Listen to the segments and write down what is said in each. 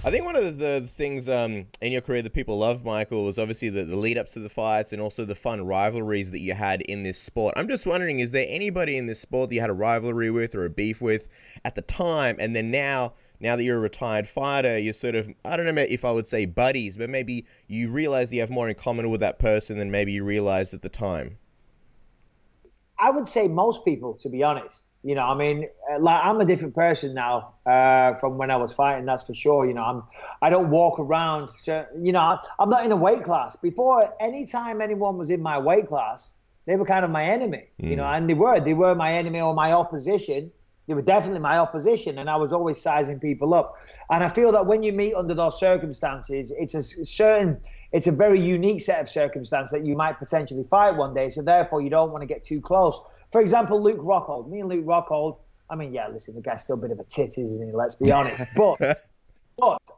I think one of the things in your career that people love, Michael, was obviously the lead ups to the fights and also the fun rivalries that you had in this sport. I'm just wondering, is there anybody in this sport that you had a rivalry with or a beef with at the time, and then now that you're a retired fighter, you're sort of, I don't know if I would say buddies, but maybe you realize that you have more in common with that person than maybe you realized at the time? I would say most people, to be honest. I mean, like I'm a different person now from when I was fighting. That's for sure. I don't walk around. So, I'm not in a weight class. Before, anytime anyone was in my weight class, they were kind of my enemy. And they were my enemy or my opposition. They were definitely my opposition, and I was always sizing people up. And I feel that when you meet under those circumstances, it's a very unique set of circumstances that you might potentially fight one day. So therefore, you don't want to get too close. For example, Luke Rockhold. Me and Luke Rockhold. I mean, yeah, listen, the guy's still a bit of a tit, isn't he? Let's be honest. But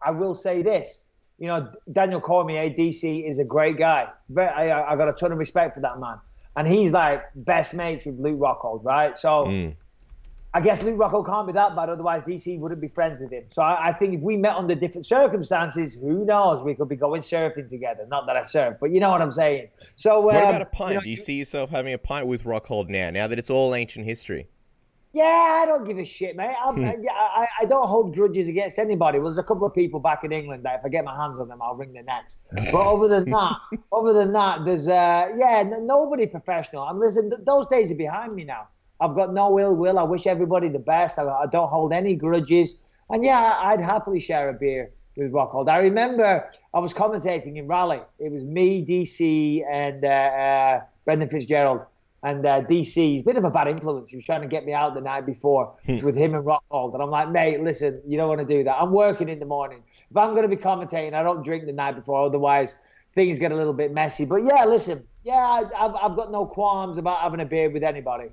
I will say this. Daniel Cormier, DC, is a great guy. I got a ton of respect for that man. And he's like best mates with Luke Rockhold, right? So I guess Luke Rockhold can't be that bad. Otherwise, DC wouldn't be friends with him. So I think if we met under different circumstances, who knows? We could be going surfing together. Not that I surf, but you know what I'm saying. So what about a pint? Do you see yourself having a pint with Rockhold now that it's all ancient history? Yeah, I don't give a shit, mate. I don't hold grudges against anybody. Well, there's a couple of people back in England that if I get my hands on them, I'll wring their necks. But other than that, there's nobody professional. And listen, those days are behind me now. I've got no ill will. I wish everybody the best. I don't hold any grudges. And yeah, I'd happily share a beer with Rockhold. I remember I was commentating in Raleigh. It was me, DC, and Brendan Fitzgerald. And DC, he's a bit of a bad influence. He was trying to get me out the night before with him and Rockhold. And I'm like, mate, listen, you don't want to do that. I'm working in the morning. If I'm going to be commentating, I don't drink the night before. Otherwise, things get a little bit messy. But yeah, listen, I've got no qualms about having a beer with anybody.